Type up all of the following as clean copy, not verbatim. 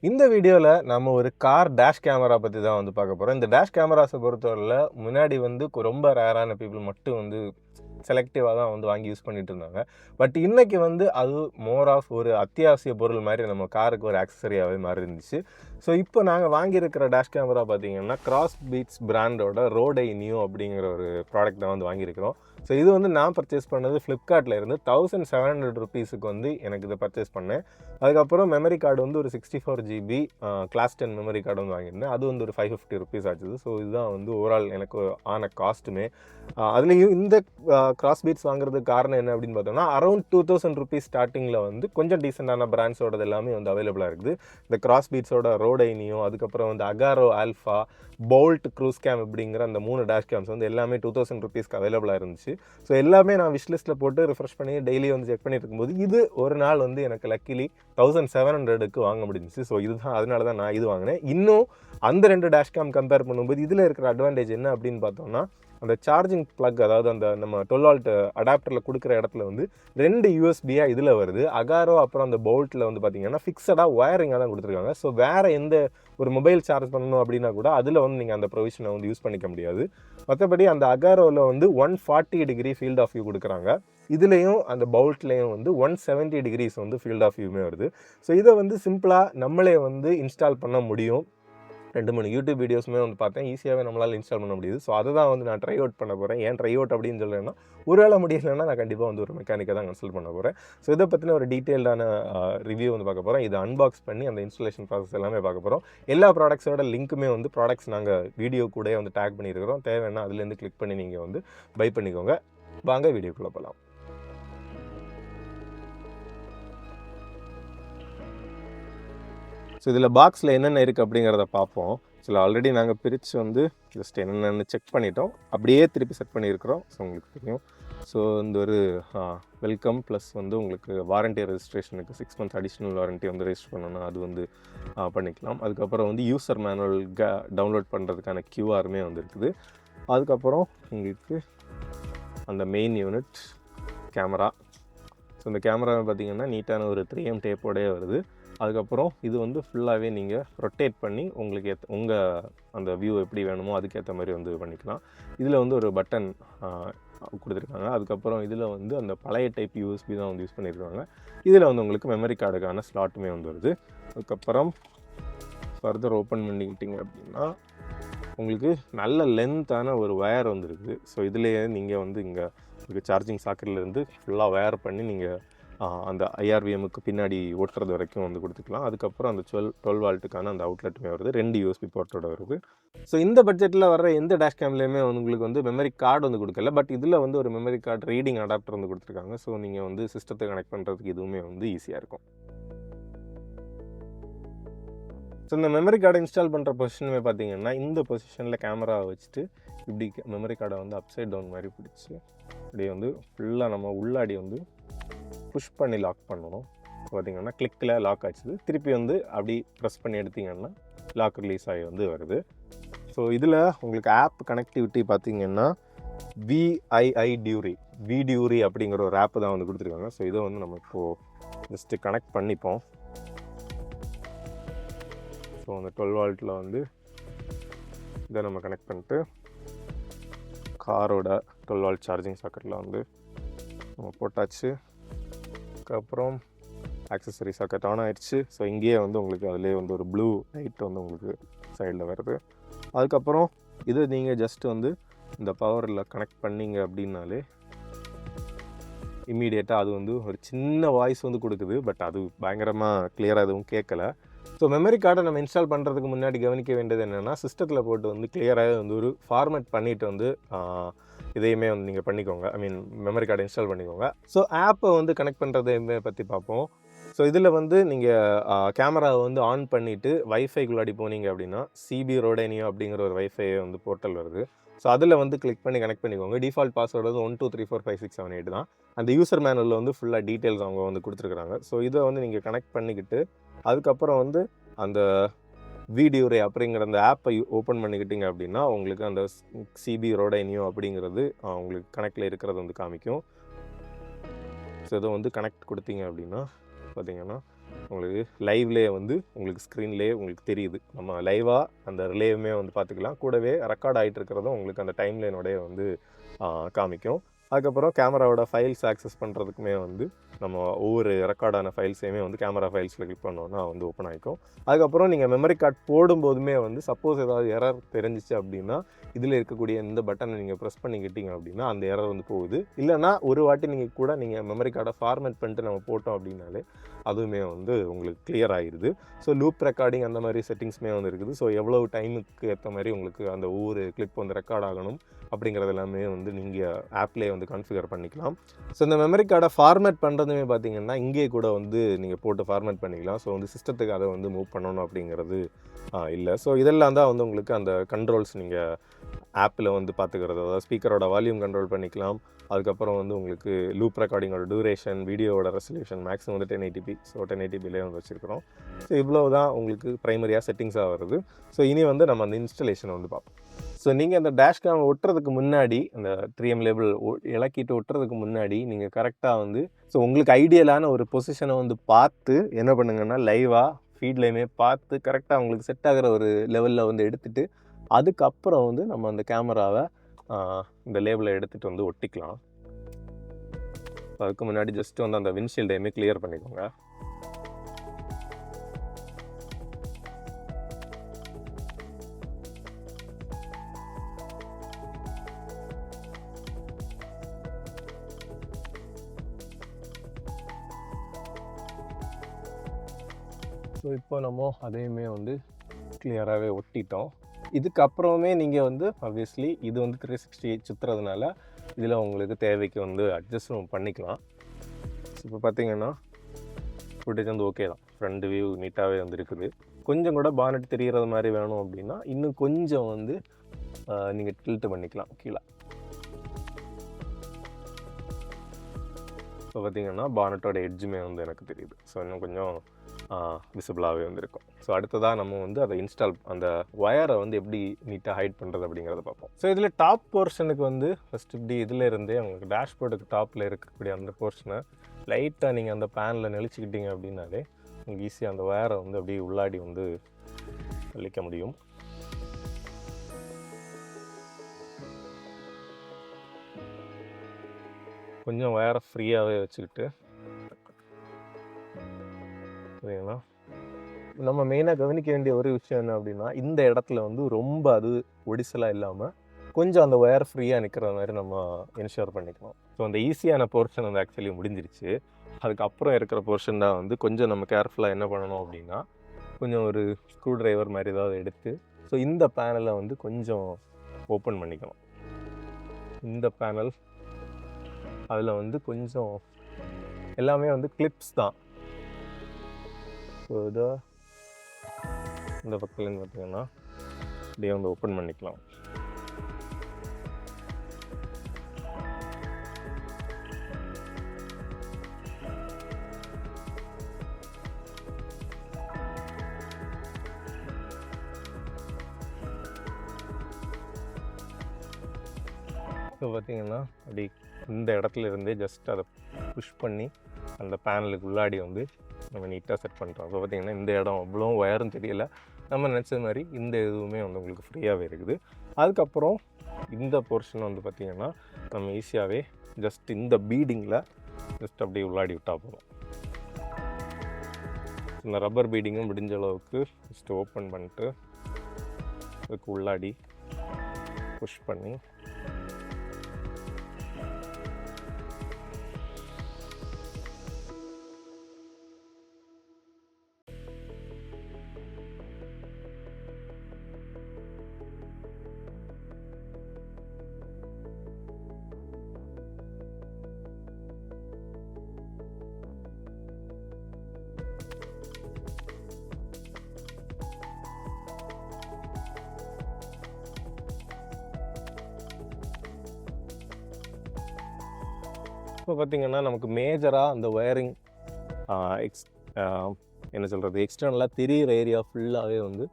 இந்த வீடியோவில் நம்ம ஒரு கார் டேஷ் கேமரா பற்றி தான் வந்து பார்க்க போகிறோம். இந்த டேஷ் கேமராஸை பொறுத்தவரையில் முன்னாடி வந்து ரொம்ப ரேரான பீப்புள் மட்டும் வந்து செலக்டிவாக தான் வந்து வாங்கி யூஸ் பண்ணிட்டு இருந்தாங்க. பட் இன்னைக்கு வந்து அது மோர் ஆஃப் ஒரு அத்தியாவசிய பொருள் மாதிரி நம்ம காருக்கு ஒரு ஆக்சசரியாகவே மாறி இருந்துச்சு. ஸோ இப்போ நாங்கள் வாங்கியிருக்கிற டேஷ் கேமரா பார்த்தீங்கன்னா கிராஸ் பீட்ஸ் பிராண்டோட ரோடை நியூ அப்படிங்கிற ஒரு ப்ராடக்ட் தான் வந்து வாங்கியிருக்கிறோம். ஸோ இது வந்து நான் பர்ச்சேஸ் பண்ணது ஃப்ளிப்கார்ட்டில் இருந்து 1700 ருபீஸுக்கு வந்து எனக்கு இதை பர்ச்சேஸ் பண்ணேன். அதுக்கப்புறம் மெமரி கார்டு வந்து ஒரு 64 GB கிளாஸ் 10 மெமரி கார்டு வந்து வாங்கியிருந்தேன். அது வந்து ஒரு 550 ருபீஸ் ஆச்சுது. ஸோ இதுதான் வந்து ஓவரால் எனக்கு ஆன காஸ்ட்டுமே. அதுலேயும் இந்த கிராஸ் பீட்ஸ் வாங்குறதுக்கு காரணம் என்ன அப்படின்னு பார்த்தோம்னா அரௌண்ட் 2000 ருபீஸ் ஸ்டார்டிங்கில் வந்து கொஞ்சம் டீசெண்டான பிராண்ட்ஸோடது எல்லாமே வந்து அவைலபிளாக இருக்குது. இந்த கிராஸ் பீட்ஸோட ரோடை நியூ, அதுக்கப்புறம் வந்து அகாரோ ஆல்ஃபா, போல்ட் க்ரூஸ் கேம் இப்படிங்கிற அந்த 3 டேஷ் கேம்ஸ் வந்து எல்லாமே 2000 ருபீஸ்க்கு அவைலபிளாக இருந்துச்சு. ஸோ எல்லாமே நான் விஷ்லிஸ்ட்டில் போட்டு ரிஃப்ரெஷ் பண்ணி டெய்லி வந்து செக் பண்ணிட்டு இருக்கும்போது இது ஒரு நாள் வந்து எனக்கு லக்கிலி 1700க்கு வாங்க முடிஞ்சிச்சு. ஸோ இதுதான் அதனால தான் நான் இது வாங்கினேன். இன்னும் அந்த 2 டேஷ் கேம் கம்பேர் பண்ணும்போது இதில் இருக்கிற அட்வான்டேஜ் என்ன அப்படின்னு பார்த்தோம்னா அந்த சார்ஜிங் ப்ளக், அதாவது அந்த நம்ம 12 வோல்ட் அடாப்டரில் கொடுக்குற இடத்துல வந்து 2 யூஎஸ்பியாக இதில் வருது. அகாரோ அப்புறம் அந்த போல்ட்டில் வந்து பார்த்தீங்கன்னா ஃபிக்ஸடாக ஒயரிங்காக தான் கொடுத்துருக்காங்க. ஸோ வேறு எந்த ஒரு மொபைல் சார்ஜ் பண்ணணும் அப்படின்னா கூட அதில் வந்து நீங்கள் அந்த ப்ரொவிஷனை வந்து யூஸ் பண்ணிக்க முடியாது. மற்றபடி அந்த அகாரோவில் வந்து 140 டிகிரி ஃபீல்ட் ஆஃப் வியூ கொடுக்குறாங்க. இதுலேயும் அந்த பவுல்ட்லேயும் வந்து 170 டிகிரிஸ் வந்து ஃபீல்ட் ஆஃப் வியூமே வருது. ஸோ இதை வந்து சிம்பிளாக நம்மளே வந்து இன்ஸ்டால் பண்ண முடியும். 2-3 யூடியூப் வீடியோஸுமே வந்து பார்த்தேன். ஈஸியாகவே நம்மளால் இன்ஸ்டால் பண்ண முடியுது. ஸோ அதை தான் வந்து நான் ட்ரை அவுட் பண்ண போகிறேன். ஏன் ட்ரை அவுட் அப்படின்னு சொல்கிறேன்னா, ஒரு வேளை முடியலைன்னா நான் கண்டிப்பாக வந்து ஒரு மெக்கானிக்கை தான் கன்சல்ட் பண்ண போகிறேன். ஸோ இதை பற்றின ஒரு டீட்டெயில்டான ரிவ்யூ வந்து பார்க்க போகிறோம். இதை அன்பாக்ஸ் பண்ணி அந்த இன்ஸ்டாலேஷன் ப்ராசஸ் எல்லாமே பார்க்க போகிறோம். எல்லா ப்ராடக்ட்ஸோட லிங்க்குமே வந்து ப்ராடக்ட்ஸ் நாங்கள் வீடியோ கூட வந்து டேக் பண்ணியிருக்கிறோம். தேவைன்னா அதுலேருந்து கிளிக் பண்ணி நீங்கள் வந்து பை பண்ணிக்கோங்க. வாங்க வீடியோக்குள்ளே போகலாம். ஸோ இதில் பாக்ஸில் என்னென்ன இருக்குது அப்படிங்கிறத பார்ப்போம். ஸோ ஆல்ரெடி நாங்கள் பிரித்து வந்து ஜஸ்ட் என்னென்னு செக் பண்ணிட்டோம். அப்படியே திருப்பி செட் பண்ணியிருக்கிறோம். ஸோ உங்களுக்கு தெரியும். ஸோ இந்த ஒரு வெல்கம் ப்ளஸ் வந்து உங்களுக்கு வாரண்ட்டி ரெஜிஸ்ட்ரேஷனுக்கு 6 months அடிஷ்னல் வாரண்ட்டி வந்து ரெஜிஸ்டர் பண்ணணும்னா அது வந்து பண்ணிக்கலாம். அதுக்கப்புறம் வந்து யூசர் மேனுவல் டவுன்லோட் பண்ணுறதுக்கான கியூஆருமே வந்து இருக்குது. அதுக்கப்புறம் உங்களுக்கு அந்த மெயின் யூனிட் கேமரா. ஸோ இந்த கேமரா பார்த்திங்கன்னா நீட்டான ஒரு 3M டேப்போடே வருது. அதுக்கப்புறம் இது வந்து ஃபுல்லாகவே நீங்கள் ரொட்டேட் பண்ணி உங்களுக்கு உங்கள் அந்த வியூ எப்படி வேணுமோ அதுக்கேற்ற மாதிரி வந்து பண்ணிக்கலாம். இதில் வந்து ஒரு பட்டன் கொடுத்துருக்காங்க. அதுக்கப்புறம் இதில் வந்து அந்த பழைய டைப் யூஎஸ்பி தான் வந்து யூஸ் பண்ணியிருக்காங்க. இதில் வந்து உங்களுக்கு மெமரி கார்டுக்கான ஸ்லாட்டுமே வந்து வருது. அதுக்கப்புறம் ஃபர்தர் ஓப்பன் பண்ணிக்கிட்டிங்க அப்படின்னா உங்களுக்கு நல்ல லென்த்தான ஒரு வயர் வந்துருக்குது. ஸோ இதுலேயே நீங்கள் வந்து இங்கே உங்களுக்கு சார்ஜிங் சாக்கெட்லேருந்து ஃபுல்லாக வயர் பண்ணி நீங்கள் அந்த ஐஆர்விஎம்முக்கு பின்னாடி ஓட்டுறது வரைக்கும் வந்து கொடுத்துக்கலாம். அதுக்கப்புறம் அந்த 12 வால்ட்டுக்கான அந்த அவுட்லெட்டுமே வருது. 2 யூஎஸ்பி போர்ட்டோட வருது. ஸோ இந்த பட்ஜெட்டில் வர எந்த டேஷ் கேம்லேயுமே உங்களுக்கு வந்து மெமரி கார்டு வந்து கொடுக்கல. பட் இதில் வந்து ஒரு மெமரி கார்டு ரீடிங் அடாப்டர் வந்து கொடுத்துருக்காங்க. ஸோ நீங்கள் வந்து சிஸ்டத்தை கனெக்ட் பண்ணுறதுக்கு இதுவுமே வந்து ஈஸியாக இருக்கும். ஸோ இந்த மெமரி கார்டை இன்ஸ்டால் பண்ணுற பொசிஷனுமே பார்த்தீங்கன்னா இந்த பொசிஷனில் கேமராவை வச்சுட்டு இப்படி மெமரி கார்டை வந்து அப்சைட் டவுன் மாதிரி பிடிச்சி அப்படியே வந்து ஃபுல்லாக நம்ம உள்ளாடி வந்து புஷ் பண்ணி லாக் பண்ணணும். பார்த்திங்கன்னா கிளிக்கில் லாக் ஆச்சுது. திருப்பி வந்து அப்படி ப்ரெஸ் பண்ணி எடுத்திங்கன்னா லாக் ரிலீஸ் ஆகி வந்து வருது. ஸோ இதில் உங்களுக்கு ஆப் கனெக்டிவிட்டி பார்த்திங்கன்னா விடியூரி அப்படிங்கிற ஒரு ஆப்பு தான் வந்து கொடுத்துருக்காங்க. ஸோ இதை வந்து நம்ம இப்போது ஜஸ்ட்டு கனெக்ட் பண்ணிப்போம். ஸோ அந்த 12 வால்ட்டில் வந்து இதை நம்ம கனெக்ட் பண்ணிட்டு காரோட 12 வால்ட் சார்ஜிங் சாக்கெட்டில் வந்து நம்ம போட்டாச்சு. அதுக்கப்புறம் ஆக்சசரி சாக்கெட் ஆன் ஆயிடுச்சு. ஸோ இங்கேயே வந்து உங்களுக்கு அதிலே வந்து ஒரு ப்ளூ லைட் வந்து உங்களுக்கு சைடில் வருது. அதுக்கப்புறம் இது நீங்கள் ஜஸ்ட் வந்து இந்த பவரில் கனெக்ட் பண்ணிங்க அப்படின்னாலே இம்மீடியட்டாக அது வந்து ஒரு சின்ன வாய்ஸ் வந்து கொடுக்குது. பட் அது பயங்கரமாக கிளியராக எதுவும் கேட்கல. ஸோ மெமரி கார்டை நம்ம இன்ஸ்டால் பண்ணுறதுக்கு முன்னாடி கவனிக்க வேண்டியது என்னென்னா சிஸ்டத்தில் போட்டு வந்து கிளியராக வந்து ஒரு ஃபார்மேட் பண்ணிவிட்டு வந்து இதையுமே வந்து நீங்கள் பண்ணிக்கோங்க. மெமரி கார்டை இன்ஸ்டால் பண்ணிக்கோங்க. ஸோ ஆப்பை வந்து கனெக்ட் பண்ணுறதையுமே பற்றி பார்ப்போம். ஸோ இதில் வந்து நீங்கள் கேமராவை வந்து ஆன் பண்ணிவிட்டு வைஃபைக்குள்ளாடி போனீங்க அப்படின்னா சிபி ரோடை நியூ அப்படிங்கிற ஒரு வைஃபை வந்து போர்ட்டல் வருது. ஸோ அதில் வந்து கிளிக் பண்ணி கனெக்ட் பண்ணிக்கோங்க. டிஃபால்ட் பாஸ்வேர்டு வந்து 12345678 தான். அந்த யூசர் மேனுவலில் வந்து ஃபுல்லாக டீட்டெயில்ஸ் அவங்க வந்து கொடுத்துருக்குறாங்க. ஸோ இதை வந்து நீங்கள் கனெக்ட் பண்ணிக்கிட்டு அதுக்கப்புறம் வந்து அந்த விடியூரே அப்படிங்கிற அந்த ஆப்பை ஓப்பன் பண்ணிக்கிட்டிங்க அப்படின்னா உங்களுக்கு அந்த சிபி ரோடை நியூ அப்படிங்கிறது உங்களுக்கு கனெக்டில் இருக்கிறது வந்து காமிக்கும். ஸோ இதை வந்து கனெக்ட் கொடுத்தீங்க அப்படின்னா பார்த்திங்கன்னா உங்களுக்கு லைவ்லேயே வந்து உங்களுக்கு ஸ்க்ரீன்லேயே உங்களுக்கு தெரியுது. நம்ம லைவாக அந்த ரிலேவுமே வந்து பார்த்துக்கலாம். கூடவே ரெக்கார்ட் ஆகிட்டு இருக்கிறதும் உங்களுக்கு அந்த டைம்லைனோடய வந்து காமிக்கும். அதுக்கப்புறம் கேமராவோட ஃபைல்ஸ் ஆக்சஸ் பண்ணுறதுக்குமே வந்து நம்ம ஒவ்வொரு ரெக்கார்டான ஃபைல்ஸையுமே வந்து கேமரா ஃபைல்ஸில் கிளிக் பண்ணோன்னா வந்து ஓப்பன் ஆகிக்கும். அதுக்கப்புறம் நீங்கள் மெமரி கார்டு போடும்போதுமே வந்து சப்போஸ் ஏதாவது எரர் தெரிஞ்சிச்சு அப்படின்னா இதில் இருக்கக்கூடிய இந்த பட்டனை நீங்கள் ப்ரெஸ் பண்ணிக்கிட்டீங்க அப்படின்னா அந்த எரர் வந்து போகுது. இல்லைனா ஒரு வாட்டி நீங்கள் மெமரி கார்டை ஃபார்மேட் பண்ணிட்டு நம்ம போட்டோம் அப்படின்னாலே அதுவுமே வந்து உங்களுக்கு கிளியர் ஆகிடுது. ஸோ லூப் ரெக்கார்டிங் அந்த மாதிரி செட்டிங்ஸுமே வந்து இருக்குது. ஸோ எவ்வளவு டைமுக்கு ஏற்ற மாதிரி உங்களுக்கு அந்த ஒவ்வொரு கிளிப் வந்து ரெக்கார்ட் ஆகணும் அப்படிங்கிறது எல்லாமே வந்து நீங்கள் ஆப்லேயே வந்து கான்ஃபிகர் பண்ணிக்கலாம். ஸோ இந்த மெமரி கார்டை ஃபார்மேட் பண்ணுறதுமே பார்த்தீங்கன்னா இங்கே கூட வந்து நீங்கள் போட்டு ஃபார்மேட் பண்ணிக்கலாம். ஸோ வந்து சிஸ்டத்துக்கு அதை வந்து மூவ் பண்ணணும் அப்படிங்கிறது இல்லை. ஸோ இதெல்லாம் தான் வந்து உங்களுக்கு அந்த கண்ட்ரோல்ஸ் நீங்கள் ஆப்பில் வந்து பார்த்துக்கிறது. அதாவது ஸ்பீக்கரோட வால்யூம் கண்ட்ரோல் பண்ணிக்கலாம். அதுக்கப்புறம் வந்து உங்களுக்கு லூப் ரெக்கார்டிங்கோட டூரேஷன், வீடியோவோட ரெசல்யூஷன் மேக்ஸிமம் வந்து 1080p. ஸோ 1080pலேயே வந்து வச்சுருக்கிறோம். ஸோ இவ்வளோ தான் உங்களுக்கு ப்ரைமரியாக செட்டிங்ஸாக வருது. ஸோ இனி வந்து நம்ம அந்த இன்ஸ்டலேஷனை வந்து பார்ப்போம். ஸோ நீங்கள் அந்த டேஷ் கேம் ஒட்டுறதுக்கு முன்னாடி அந்த 3M லேபிள் இலக்கிட்டு ஒட்டுறதுக்கு முன்னாடி நீங்கள் கரெக்டாக வந்து ஸோ உங்களுக்கு ஐடியலான ஒரு பொசிஷனை வந்து பார்த்து என்ன பண்ணுங்கன்னா லைவாக ஃபீட்லேயுமே பார்த்து கரெக்டாக உங்களுக்கு செட் ஆகிற ஒரு லெவலில் வந்து எடுத்துகிட்டு அதுக்கப்புறம் வந்து நம்ம அந்த கேமராவை இந்த லேபிளை எடுத்துகிட்டு வந்து ஒட்டிக்கலாம். அதுக்கு முன்னாடி ஜஸ்ட் வந்து அந்த விண்ட்ஷீல்டையுமே கிளியர் பண்ணிக்கோங்க. ஸோ இப்போ நம்ம அதையுமே வந்து கிளியராகவே ஒட்டிட்டோம். இதுக்கப்புறமே நீங்கள் வந்து ஆப்வியஸ்லி இது வந்து 360 சுற்றுறதுனால இதில் உங்களுக்கு தேவைக்கு வந்து அட்ஜஸ்ட்டும் பண்ணிக்கலாம். ஸோ இப்போ பார்த்தீங்கன்னா ஃபுட்டேஜ் வந்து ஓகே தான். ஃப்ரண்ட் வியூ நீட்டாகவே வந்து இருக்குது. கொஞ்சம் கூட பானட் தெரிகிறது மாதிரி வேணும் அப்படின்னா இன்னும் கொஞ்சம் வந்து நீங்கள் டில்ட் பண்ணிக்கலாம் கீழே. ஸோ பார்த்தீங்கன்னா பானட்டோட எட்ஜுமே வந்து எனக்கு தெரியுது. ஸோ இன்னும் கொஞ்சம் விசிபிளாகவே வந்துருக்கும். ஸோ அடுத்ததாக நம்ம வந்து அதை அந்த ஒயரை வந்து எப்படி நீட்டாக ஹைட் பண்ணுறது அப்படிங்கிறத பார்ப்போம். ஸோ இதில் டாப் போர்ஷனுக்கு வந்து ஃபஸ்ட் இப்படி இதில் இருந்தே உங்களுக்கு டேஷ்போர்டுக்கு டாப்பில் இருக்கக்கூடிய அந்த போர்ஷனை லைட்டாக நீங்கள் அந்த பேனில் நெளிச்சிக்கிட்டீங்க அப்படின்னாலே உங்களுக்கு ஈஸியாக அந்த ஒயரை வந்து அப்படியே உள்ளாடி வந்து நெளிக்க முடியும். கொஞ்சம் ஒயரை ஃப்ரீயாகவே வச்சுக்கிட்டு சரிங்களா. நம்ம மெயினாக கவனிக்க வேண்டிய ஒரு விஷயம் என்ன அப்படின்னா இந்த இடத்துல வந்து ரொம்ப அது ஒடிசலாக இல்லாமல் கொஞ்சம் அந்த ஒயர் ஃப்ரீயாக நிற்கிற மாதிரி நம்ம என்ஷூர் பண்ணிக்கணும். ஸோ அந்த ஈஸியான போர்ஷன் வந்து ஆக்சுவலி முடிஞ்சிருச்சு. அதுக்கப்புறம் இருக்கிற போர்ஷன் தான் வந்து கொஞ்சம் நம்ம கேர்ஃபுல்லாக என்ன பண்ணணும் அப்படின்னா கொஞ்சம் ஒரு ஸ்க்ரூ ட்ரைவர் மாதிரி ஏதாவது எடுத்து ஸோ இந்த பேனலை வந்து கொஞ்சம் ஓப்பன் பண்ணிக்கணும். இந்த பேனல் அதில் வந்து கொஞ்சம் எல்லாமே வந்து கிளிப்ஸ் தான். ஸோ இதை இந்த பக்கத்துலேருந்து பார்த்தீங்கன்னா அப்படியே வந்து ஓப்பன் பண்ணிக்கலாம். ஸோ பார்த்தீங்கன்னா அப்படி இந்த இடத்துல இருந்தே ஜஸ்ட் அதை புஷ் பண்ணி அந்த பேனலுக்கு உள்ளாடி வந்து நம்ம நீட்டாக செட் பண்ணுறோம். ஸோ பார்த்திங்கன்னா இந்த இடம் அவ்வளோ ஒயரும் தெரியல. நம்ம நினச்ச மாதிரி இந்த இதுவுமே வந்து உங்களுக்கு ஃப்ரீயாகவே இருக்குது. அதுக்கப்புறம் இந்த போர்ஷன் வந்து பார்த்திங்கன்னா நம்ம ஈஸியாகவே ஜஸ்ட் இந்த பீடிங்கில் ஜஸ்ட் அப்படியே உள்ளாடி விட்டால் போதும். இந்த ரப்பர் பீடிங்கும் முடிஞ்ச அளவுக்கு ஜஸ்ட் ஓப்பன் பண்ணிட்டு அதுக்கு உள்ளாடி புஷ் பண்ணி இப்போ பார்த்திங்கன்னா நமக்கு மேஜராக அந்த ஒயரிங் என்ன சொல்கிறது எக்ஸ்டர்னலாக தெரிகிற ஏரியா ஃபுல்லாகவே வந்து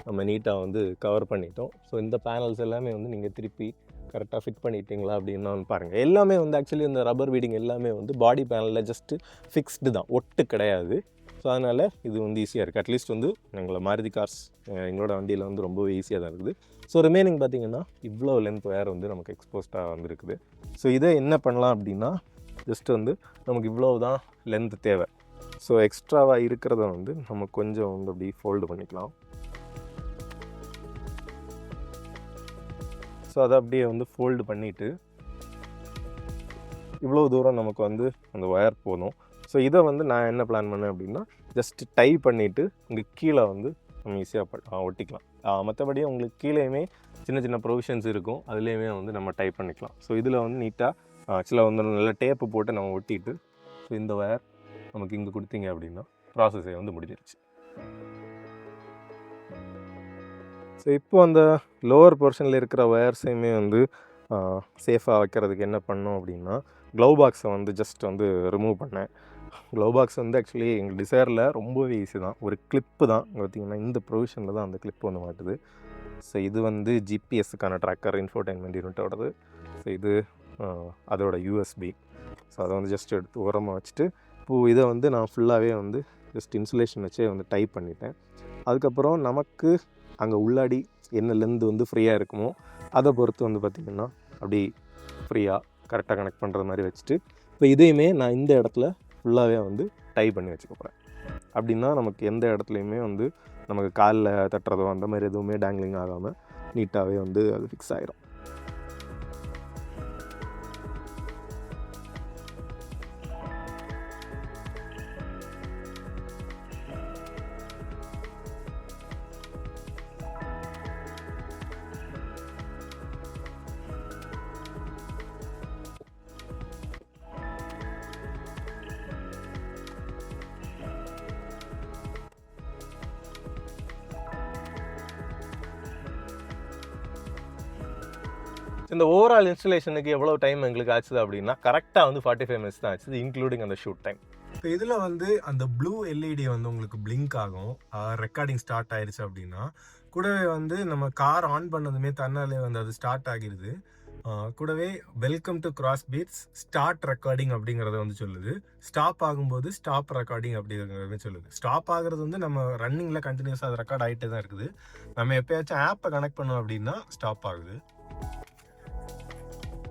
நம்ம நீட்டாக வந்து கவர் பண்ணிட்டோம். ஸோ இந்த பேனல்ஸ் எல்லாமே வந்து நீங்கள் திருப்பி கரெக்டாக ஃபிட் பண்ணிட்டீங்களா அப்படின்னு பாருங்கள். எல்லாமே வந்து ஆக்சுவலி இந்த ரப்பர் பீடிங் எல்லாமே வந்து பாடி பேனலில் ஜஸ்ட்டு ஃபிக்ஸ்டு தான், ஒட்டு கிடையாது. ஸோ அதனால் இது வந்து ஈஸியாக இருக்குது. அட்லீஸ்ட் வந்து எங்களை மாருதி கார்ஸ் எங்களோட வண்டியில் வந்து ரொம்பவே ஈஸியாக தான் இருக்குது. ஸோ ரிமைனிங் பார்த்திங்கன்னா இவ்வளோ லென்த் ஒயர் வந்து நமக்கு எக்ஸ்போஸ்டாக வந்துருக்குது. ஸோ இதை என்ன பண்ணலாம் அப்படின்னா, ஜஸ்ட் வந்து நமக்கு இவ்வளோ தான் லென்த் தேவை. ஸோ எக்ஸ்ட்ராவாக இருக்கிறத வந்து நம்ம கொஞ்சம் வந்து அப்படி ஃபோல்டு பண்ணிக்கலாம். ஸோ அதை அப்படியே வந்து ஃபோல்டு பண்ணிவிட்டு இவ்வளோ தூரம் நமக்கு வந்து அந்த ஒயர் போதும். ஸோ இதை வந்து நான் என்ன பிளான் பண்ணேன் அப்படின்னா, ஜஸ்ட் டை பண்ணிவிட்டு இங்கே கீழே வந்து நம்ம ஈஸியாக ஒட்டிக்கலாம். மற்றபடி உங்களுக்கு கீழேயுமே சின்ன சின்ன ப்ரொவிஷன்ஸ் இருக்கும், அதுலேயுமே வந்து நம்ம டை பண்ணிக்கலாம். ஸோ இதில் வந்து நீட்டாக ஆக்சுவலாக வந்து நல்லா டேப்பு போட்டு நம்ம ஒட்டிட்டு, ஸோ இந்த ஒயர் நமக்கு இங்கே கொடுத்தீங்க அப்படின்னா ப்ராசஸே வந்து முடிஞ்சிருச்சு. ஸோ இப்போ அந்த லோவர் போர்ஷனில் இருக்கிற ஒயர்ஸையுமே வந்து சேஃபாக வைக்கிறதுக்கு என்ன பண்ணோம் அப்படின்னா, க்ளவ் பாக்ஸை வந்து ஜஸ்ட் வந்து ரிமூவ் பண்ணேன். க்ளவ் பாக்ஸ் வந்து ஆக்சுவலி எங்கள் டிசைரில் ரொம்பவே ஈஸி தான். ஒரு கிளிப்பு தான் பார்த்திங்கன்னா, இந்த ப்ரொவிஷனில் தான் அந்த கிளிப்பு வந்து மாட்டுது. ஸோ இது வந்து ஜிபிஎஸ்ஸுக்கான ட்ராக்கர் இன்ஃபோடைன்மெண்ட் யூனிட்டோடது. ஸோ இது அதோட யூஎஸ்பி. ஸோ அதை வந்து ஜஸ்ட் எடுத்து உரமாக வச்சுட்டு, இப்போது இதை வந்து நான் ஃபுல்லாகவே வந்து ஜஸ்ட் இன்சுலேஷன் வச்சே வந்து டைப் பண்ணிட்டேன். அதுக்கப்புறம் நமக்கு அங்கே உள்ளாடி என்ன லென்த் வந்து ஃப்ரீயாக இருக்குமோ அதை பொறுத்து வந்து பார்த்திங்கன்னா அப்படி ஃப்ரீயாக கரெக்டாக கனெக்ட் பண்ணுற மாதிரி வச்சுட்டு, இப்போ இதையுமே நான் இந்த இடத்துல ஃபுல்லாகவே வந்து டை பண்ணி வச்சுக்க போகிறேன். அப்படின்னா நமக்கு எந்த இடத்துலையுமே வந்து நமக்கு காலில் தட்டுறதோ அந்த மாதிரி எதுவுமே டேங்க்லிங் ஆகாமல் நீட்டாகவே வந்து அது ஃபிக்ஸ் ஆகிடும். இந்த ஓவரால் இன்ஸ்டலேஷனுக்கு எவ்வளோ டைம் எங்களுக்கு ஆச்சுது அப்படின்னா, கரெக்டாக வந்து 45 மினிட்ஸ் தான் ஆச்சு, இன்க்ளூடிங் அந்த ஷூட் டைம். இப்போ இதில் வந்து அந்த ப்ளூ எல்இடி வந்து உங்களுக்கு பிளிங்க் ஆகும், ரெக்கார்டிங் ஸ்டார்ட் ஆயிடுச்சு அப்படின்னா. கூடவே வந்து நம்ம கார் ஆன் பண்ணதுமே தன்னாலே வந்து அது ஸ்டார்ட் ஆகிடுது. கூடவே welcome to Crossbeats start recording அப்படிங்கிறத வந்து சொல்லுது. ஸ்டாப் ஆகும்போது ஸ்டாப் ரெக்கார்டிங் அப்படிங்கிறத சொல்லுது. ஸ்டாப் ஆகுறது வந்து நம்ம ரன்னிங்கில் கண்டினியூஸாக அது ரெக்கார்ட் ஆகிட்டே தான் இருக்குது. நம்ம எப்போயாச்சும் ஆப்பை கனெக்ட் பண்ணோம் அப்படின்னா ஸ்டாப் ஆகுது.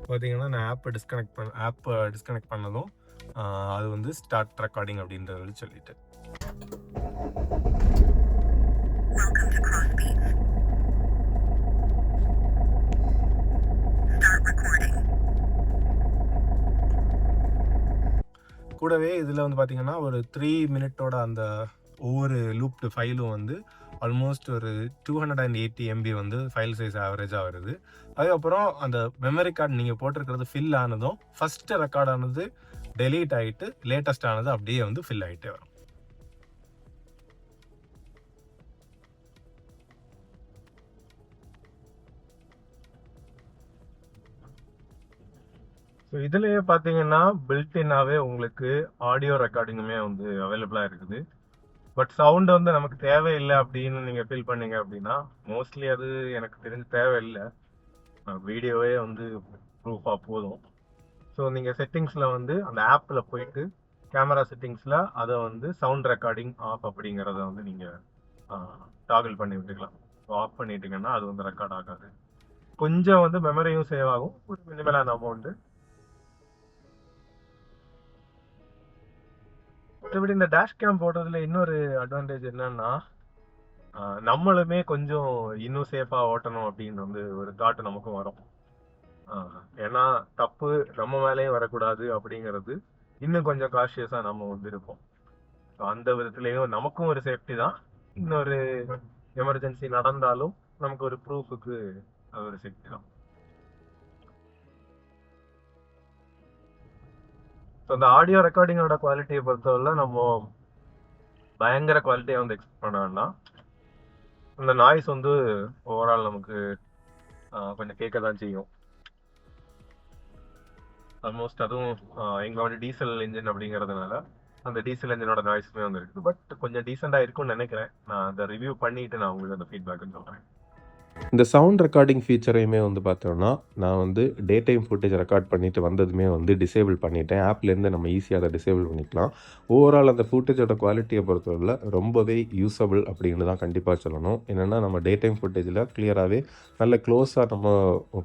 பார்த்தீங்கன்னா நான் ஆப்பை டிஸ்கனெக்ட் பண்ணதும் அது வந்து ஸ்டார்ட் ரெக்கார்டிங் அப்படின்றது சொல்லிட்டு. கூடவே இதில் வந்து பார்த்தீங்கன்னா ஒரு 3 மினிட்டோட அந்த ஒவ்வொரு லூப்டு ஃபைலும் வந்து ஆல்மோஸ்ட் ஒரு 280 MB வந்து ஃபைல் சைஸ் ஆவரேஜாக வருது. அதுக்கப்புறம் அந்த மெமரி கார்டு நீங்கள் போட்டிருக்கிறது ஃபில் ஆனதும் ஃபஸ்ட்டு ரெக்கார்ட் ஆனது டெலீட் ஆகிட்டு லேட்டஸ்ட் ஆனது அப்படியே வந்து ஃபில் ஆகிட்டே வரும். ஸோ இதுலேயே பார்த்தீங்கன்னா பில்டின்னாவே உங்களுக்கு ஆடியோ ரெக்கார்டிங்குமே வந்து அவைலபிளாக இருக்குது. பட் சவுண்டு வந்து நமக்கு தேவையில்லை அப்படின்னு நீங்கள் ஃபீல் பண்ணீங்க அப்படின்னா, மோஸ்ட்லி அது எனக்கு தெரிஞ்சு தேவையில்லை, வீடியோவே வந்து ப்ரூஃபாக போதும். ஸோ நீங்கள் செட்டிங்ஸில் வந்து அந்த ஆப்பில் போயிட்டு கேமரா செட்டிங்ஸில் அதை வந்து சவுண்ட் ரெக்கார்டிங் ஆஃப் அப்படிங்கிறத வந்து நீங்கள் டாகிள் பண்ணி விட்டுக்கலாம். ஸோ ஆஃப் பண்ணிட்டீங்கன்னா அது வந்து ரெக்கார்ட் ஆகாது. கொஞ்சம் வந்து மெமரியும் சேவ் ஆகும், ஒரு மினிமலான அமௌண்ட்டு. மற்றபடி இந்த டேஷ் கேம் போடுறதுல இன்னொரு அட்வான்டேஜ் என்னன்னா, நம்மளுமே கொஞ்சம் இன்னும் சேஃபாக ஓட்டணும் அப்படின்னு வந்து ஒரு தாட் நமக்கும் வரும். ஏன்னா தப்பு நம்ம மேலேயும் வரக்கூடாது அப்படிங்கிறது இன்னும் கொஞ்சம் காஷியஸாக நம்ம வந்து இருப்போம். அந்த விதத்துலேயும் நமக்கும் ஒரு சேஃப்டி தான், இன்னொரு எமர்ஜென்சி நடந்தாலும் நமக்கு ஒரு ப்ரூஃபுக்கு அது ஒரு சேஃப்டி தான். ஸோ அந்த ஆடியோ ரெக்கார்டிங்கோட குவாலிட்டியை பொறுத்தவரை நம்ம பயங்கர குவாலிட்டியை வந்து எக்ஸ்பெக்ட் பண்ண வேண்டாம். அந்த நாய்ஸ் வந்து ஓவரால் நமக்கு கொஞ்சம் கேட்க தான் செய்யும். ஆல்மோஸ்ட் அதுவும் எங்கள் வந்து டீசல் இன்ஜின் அப்படிங்கிறதுனால அந்த டீசல் இன்ஜினோட நாய்ஸுமே வந்து இருக்குது. பட் கொஞ்சம் டீசெண்டாக இருக்கும்னு நினைக்கிறேன். நான் அதை ரிவ்யூ பண்ணிட்டு நான் உங்களுக்கு அந்த ஃபீட்பேக்குன்னு சொல்கிறேன். இந்த சவுண்ட் ரெக்கார்டிங் ஃபீச்சரையுமே வந்து பார்த்தோம்னா, நான் வந்து டே டைம் ஃபுட்டேஜ் ரெக்கார்ட் பண்ணிட்டு வந்ததுமே வந்து டிசேபிள் பண்ணிட்டேன். ஆப்லேருந்து நம்ம ஈஸியா அத டிசேபிள் பண்ணிக்கலாம். ஓவரால் அந்த ஃபுட்டேஜோட குவாலிட்டிய பொறுத்தவரையில ரொம்பவே யூசபிள் அப்படின்னு தான் கண்டிப்பா சொல்லணும். என்னன்னா, நம்ம டே டைம் ஃபுட்டேஜில கிளியராவே நல்ல க்ளோஸா நம்ம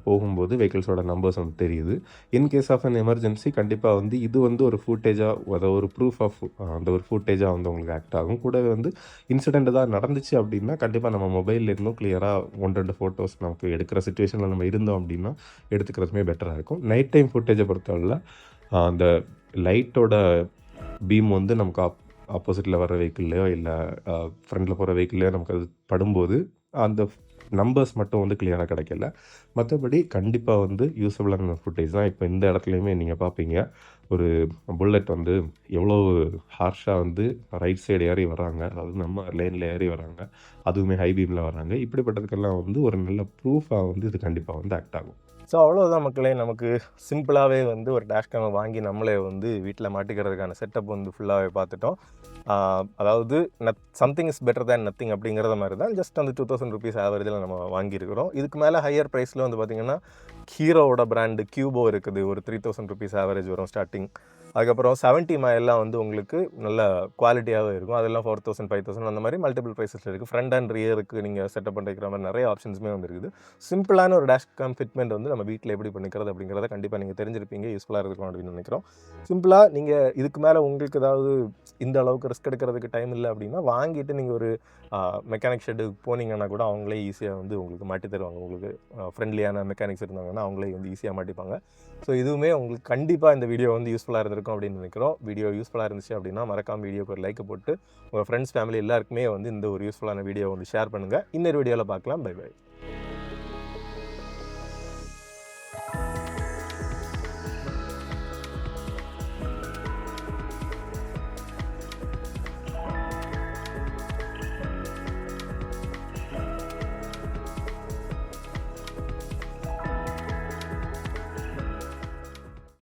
போகும்போது வெஹிக்கிள்ஸோட நம்பர்ஸ் வந்து தெரியுது. In case of an emergency கண்டிப்பா வந்து இது வந்து ஒரு ஃபுட்டேஜா அத ஒரு ப்ரூஃப் ஆஃப் அந்த ஒரு ஃபுட்டேஜா வந்து உங்களுக்கு ஆக்ட் ஆகும். கூடவே வந்து இன்சிடென்ட் ஏதாவது நடந்துச்சு அப்படின்னா, கண்டிப்பா நம்ம மொபைல்ல இருந்தும் கிளியரா 1, 2 ஃபோட்டோஸ் நமக்கு எடுக்கிற சிச்சுவேஷன்ல நம்ம இருந்தோம் அப்படின்னா, எடுத்துக்கிறதுமே பெட்டரா இருக்கும். நைட் டைம் ஃபுட்டேஜ பொறுத்தவரையில அந்த லைட்டோட பீம் வந்து நமக்கு ஆப்போசிட்ல வர வெஹிக்கிள்லயோ, இல்ல ஃப்ரண்ட்ல போற வெஹிக்கிள்லயோ நமக்கு அது படும்போது, அந்த நம்பர்ஸ் மட்டும் வந்து கிளியரா கிடைக்கல. மத்தபடி கண்டிப்பா வந்து யூசபிளான ஃபுட்டேஜ் தான். இப்ப இந்த இடத்துலயுமே நீங்க பார்ப்பீங்க. ஒரு புல்லட் வந்து எவ்வளோ ஹார்ஷா வந்து ரைட் சைடு ஏறி வர்றாங்க. அதாவது நம்ம லேன்ல ஏறி வர்றாங்க. அதுவுமே ஹை பீம்ல வர்றாங்க. இப்படிப்பட்டதுக்கெல்லாம் வந்து ஒரு நல்ல ப்ரூஃபா வந்து இது கண்டிப்பா வந்து ஆக்ட் ஆகும். ஸோ அவ்வளோதான் மக்களே. நமக்கு சிம்பிளாகவே வந்து ஒரு டேஷ் கேமரா வாங்கி நம்மளே வந்து வீட்டில் மாட்டிக்கிறதுக்கான செட்டப் வந்து ஃபுல்லாகவே பார்த்துட்டோம். அதாவது something is better than nothing அப்படிங்கிறத மாதிரி தான் ஜஸ்ட் அந்த ₹2000 ஆவரேஜில் நம்ம வாங்கியிருக்கிறோம். இதுக்கு மேலே ஹையர் ப்ரைஸில் வந்து பார்த்திங்கன்னா ஹீரோவோட பிராண்டு கியூபோ இருக்குது. ஒரு ₹3000 ஆவரேஜ் வரும் ஸ்டார்டிங். அதுக்கப்புறம் 70 மைல்லாம் வந்து உங்களுக்கு நல்ல குவாலிட்டியாகவே இருக்கும். அதெல்லாம் 4000 5000 அந்த மாதிரி மல்டிபிள் ப்ரைஸஸில் இருக்குது. ஃப்ரண்ட் அண்ட் ரியருக்கு நீங்கள் செட்டப் பண்ணிக்கிற மாதிரி நிறைய ஆப்ஷன்ஸுமே வந்து இருக்குது. சிம்பிளான ஒரு டேஷ் கேம் ஃபிட்மெண்ட் வந்து நம்ம வீட்டில் எப்படி பண்ணிக்கிறது அப்படிங்கிறத கண்டிப்பாக நீங்கள் தெரிஞ்சிருப்பீங்க. யூஸ்ஃபுல்லாக இருக்கும் அப்படின்னு நினைக்கிறோம். சிம்பிளாக நீங்கள் இதுக்கு மேலே உங்களுக்கு ஏதாவது இந்த அளவுக்கு ரிஸ்க் எடுக்கிறதுக்கு டைம் இல்லை அப்படின்னா வாங்கிட்டு நீங்கள் ஒரு மெக்கானிக் ஷெட்டுக்கு போனீங்கன்னா கூட அவங்களே ஈஸியாக வந்து உங்களுக்கு மாட்டி தருவாங்க. உங்களுக்கு ஃப்ரெண்ட்லியான மெக்கானிக்ஸ் இருந்தாங்கன்னா அவங்களே வந்து ஈஸியாக மாட்டிப்பாங்க. ஸோ இதுவுமே உங்களுக்கு கண்டிப்பாக இந்த வீடியோ வந்து யூஸ்ஃபுல்லாக இருந்திருக்கும் அப்படின்னு நினைக்கிறோம். வீடியோ யூஸ்ஃபுல்லாக இருந்துச்சு அப்படின்னா மறக்காம வீடியோக்கு ஒரு லைக் போட்டு உங்கள் ஃப்ரெண்ட்ஸ் ஃபேமிலி எல்லாருக்குமே வந்து இந்த ஒரு யூஸ்ஃபுல்லான வீடியோ வந்து ஷேர் பண்ணுங்கள். இன்னொரு வீடியோவில் பார்க்கலாம். Bye by.